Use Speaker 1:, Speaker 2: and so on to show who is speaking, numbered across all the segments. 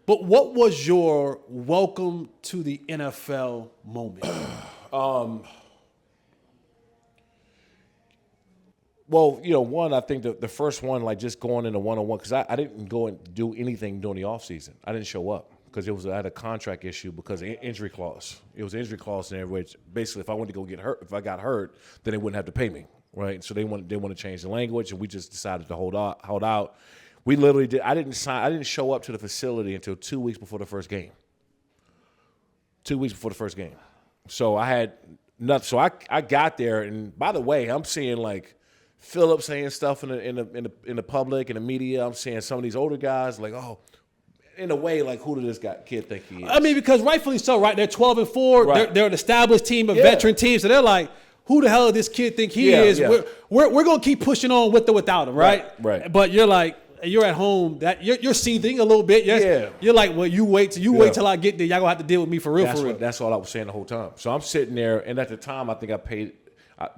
Speaker 1: But what was your welcome to the NFL moment?
Speaker 2: Well, one, I think the first one, like just going into one-on-one, because I didn't go and do anything during the offseason. I didn't show up because I had a contract issue because of injury clause. It was an injury clause in there, which basically if I wanted to go get hurt, if I got hurt, then they wouldn't have to pay me, right? So they want to change the language, and we just decided to hold out. We literally did. I didn't show up to the facility until 2 weeks before the first game. 2 weeks before the first game. So I had nothing. So I got there, and by the way, I'm seeing like Philip saying stuff in the public and the media. I'm seeing some of these older guys like, oh, in a way, like, who does this kid think he is?
Speaker 1: I mean, because rightfully so, right? They're 12-4.
Speaker 2: Right.
Speaker 1: They're an established team, a veteran team. So they're like, who the hell does this kid think he is?
Speaker 2: Yeah.
Speaker 1: We're gonna keep pushing on with or without him, right?
Speaker 2: Right.
Speaker 1: But you're like, you're at home. That you're seething a little bit. You're like, well, you wait till I get there. Y'all gonna have to deal with me for real.
Speaker 2: That's all I was saying the whole time. So I'm sitting there, and at the time, I think I paid.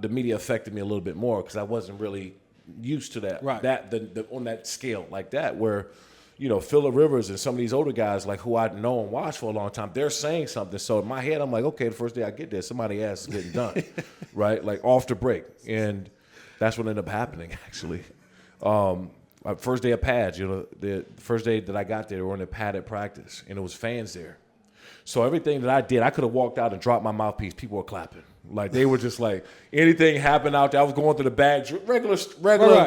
Speaker 2: The media affected me a little bit more because I wasn't really used to that.
Speaker 1: Right.
Speaker 2: On that scale like that, where Phillip Rivers and some of these older guys like who I'd know and watched for a long time, they're saying something. So in my head, I'm like, okay, the first day I get there, somebody's ass is getting done, right? Like off the break, and that's what ended up happening actually. First day of pads, the first day that I got there, we were in a padded practice, and it was fans there. So everything that I did, I could have walked out and dropped my mouthpiece. People were clapping. Like, they were just like, anything happened out there. I was going through the bag, regular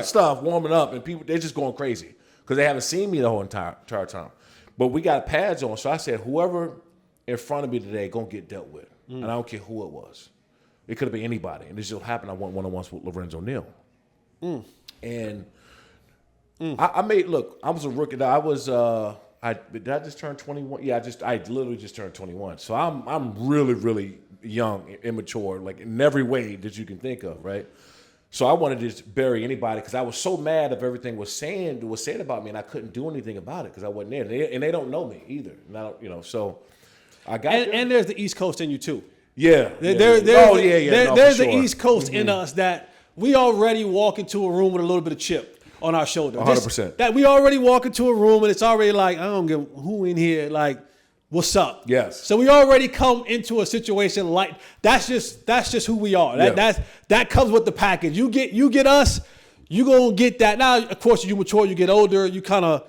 Speaker 2: stuff, warming up, and people, they're just going crazy because they haven't seen me the whole entire time. But we got pads on, so I said, whoever in front of me today going to get dealt with. And I don't care who it was. It could have been anybody. And this just happened. I went one-on-ones with Lorenzo Neal. And I was a rookie. Did I just turn 21? Yeah, I literally just turned 21. So I'm really, really young, immature, like in every way that you can think of, right? So I wanted to just bury anybody because I was so mad of everything was said about me, and I couldn't do anything about it because I wasn't there, and they don't know me either. And so I got there.
Speaker 1: And there's the East Coast in you too.
Speaker 2: Yeah.
Speaker 1: There's
Speaker 2: the
Speaker 1: East Coast in us that we already walk into a room with a little bit of chip on our shoulder.
Speaker 2: 100%.
Speaker 1: That we already walk into a room and it's already like, I don't give who in here, like, what's up?
Speaker 2: Yes.
Speaker 1: So we already come into a situation like that's just who we are. That comes with the package. You get us, you gonna get that. Now, of course, you mature, you get older, you kind of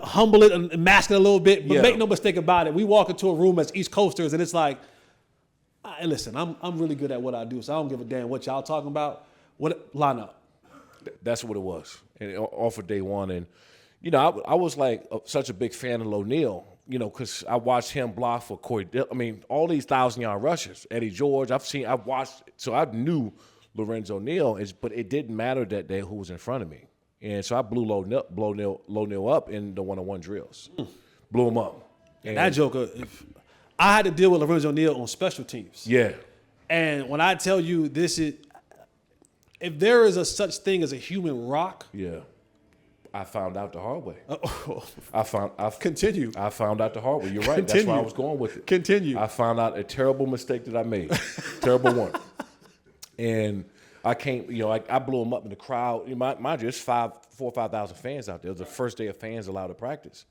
Speaker 1: humble it and mask it a little bit. But make no mistake about it, we walk into a room as East Coasters and it's like, listen, I'm really good at what I do, so I don't give a damn what y'all talking about. What line up?
Speaker 2: That's what it was, and off of day one. And I was like such a big fan of Neal, because I watched him block for Corey. I mean, all these 1,000-yard rushers, Eddie George. I've watched, so I knew Lorenzo Neal, but it didn't matter that day who was in front of me, and so I blew Neal up in the one-on-one drills, blew him up.
Speaker 1: And that joker, I had to deal with Lorenzo Neal on special teams.
Speaker 2: Yeah,
Speaker 1: and when I tell you this is. If there is a such thing as a human rock,
Speaker 2: I found out the hard way.
Speaker 1: Continue.
Speaker 2: I found out the hard way. You're right.
Speaker 1: Continue.
Speaker 2: That's why I was going with it.
Speaker 1: Continue.
Speaker 2: I found out a terrible mistake that I made, terrible one, and I can't. I blew him up in the crowd. Mind you, it's 4,000 or 5,000 fans out there. It was the first day of fans allowed to practice,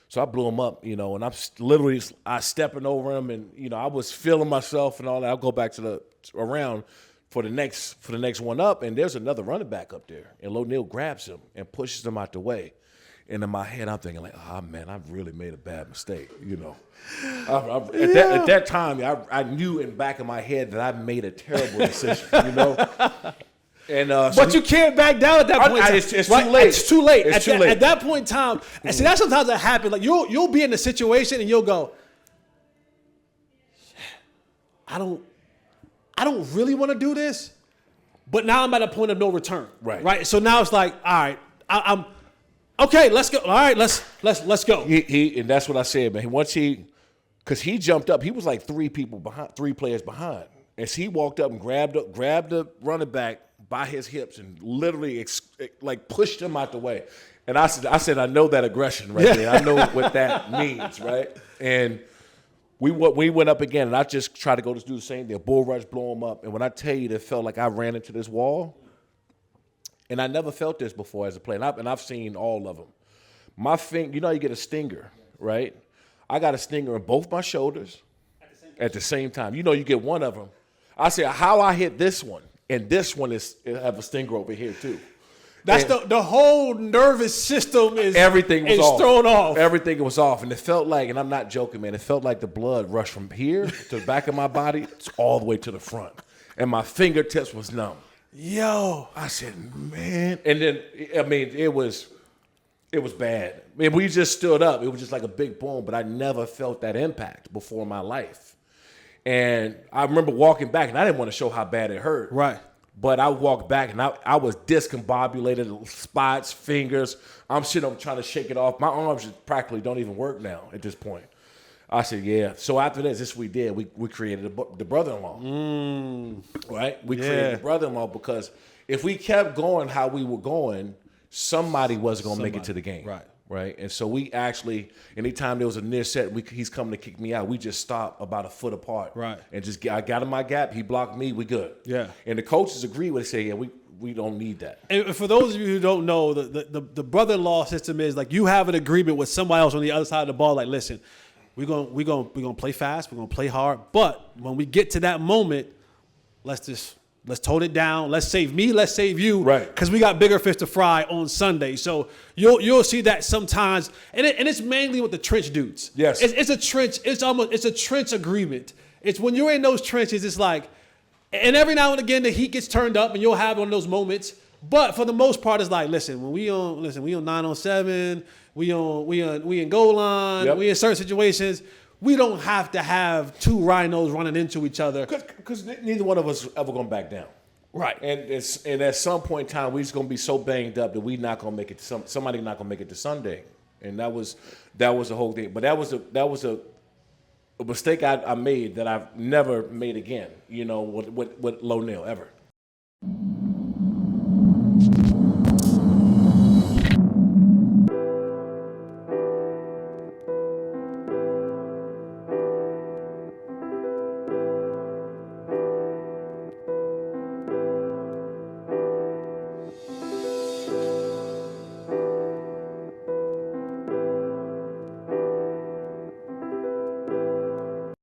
Speaker 2: so I blew him up. And I'm literally stepping over him, and I was feeling myself and all that. I'll go back to around. For the next one up, and there's another running back up there, and Neal grabs him and pushes him out the way. And in my head, I'm thinking like, oh man, I've really made a bad mistake. At that time, I knew in the back of my head that I made a terrible decision. And
Speaker 1: but you can't back down at that point.
Speaker 2: It's too late.
Speaker 1: It's too late.
Speaker 2: It's too late.
Speaker 1: At that point in time, and see, that sometimes that happens. Like you'll be in a situation and you'll go, I don't really want to do this, but now I'm at a point of no return. Right. So now it's like, all right, I'm okay. Let's go. All right, let's go.
Speaker 2: He and that's what I said, man. Because he jumped up, he was like three players behind. As he walked up and grabbed the running back by his hips and literally like pushed him out the way. And I said, I know that aggression right there. I know what that means, right? And we went up again, and I just tried to go to do the same thing. Bull rush, blow him up. And when I tell you, it felt like I ran into this wall, and I never felt this before as a player. And I've seen all of them. My finger, you get a stinger, right? I got a stinger in both my shoulders at the same time. You know, you get one of them. I said, how I hit this one, and this one have a stinger over here too.
Speaker 1: That's the whole nervous system is
Speaker 2: off.
Speaker 1: thrown off.
Speaker 2: Everything was off, and it felt like, and I'm not joking, man, it felt like the blood rushed from here to the back of my body all the way to the front, and my fingertips was numb.
Speaker 1: Yo,
Speaker 2: I said, man, and then I mean, it was bad. I mean, we just stood up. It was just like a big boom, but I never felt that impact before in my life. And I remember walking back, and I didn't want to show how bad it hurt.
Speaker 1: Right.
Speaker 2: But I walked back, and I was discombobulated, spots, fingers. I'm sitting up trying to shake it off. My arms just practically don't even work now at this point. I said, yeah. So after this we did. We created the brother-in-law. Right? We created the brother-in-law because if we kept going how we were going, somebody wasn't going to make it to the game. Right. And so we actually, anytime there was a near set, he's coming to kick me out. We just stopped about a foot apart.
Speaker 1: Right.
Speaker 2: And I got in my gap. He blocked me. We good.
Speaker 1: Yeah.
Speaker 2: And the coaches agreed with it. Say, yeah, we don't need that.
Speaker 1: And for those of you who don't know, the brother-in-law system is like you have an agreement with somebody else on the other side of the ball. Like, listen, we're gonna play fast. We're gonna play hard. But when we get to that moment, let's tone it down. Let's save me. Let's save you.
Speaker 2: Right.
Speaker 1: Because we got bigger fish to fry on Sunday. So you'll see that sometimes, and it's mainly with the trench dudes.
Speaker 2: Yes.
Speaker 1: It's a trench. It's a trench agreement. It's when you're in those trenches. It's like, and every now and again the heat gets turned up, and you'll have one of those moments. But for the most part, it's like, when we on 9-on-7, we in goal line,
Speaker 2: Yep.
Speaker 1: we in certain situations. We don't have to have two rhinos running into each other.
Speaker 2: Because neither one of us ever going to back down.
Speaker 1: Right.
Speaker 2: And at some point in time, we're just going to be so banged up that we're not going to make it to somebody not going to make it to Sunday. And that was the whole thing. But that was a mistake I made that I've never made again, with Lorenzo Neal ever.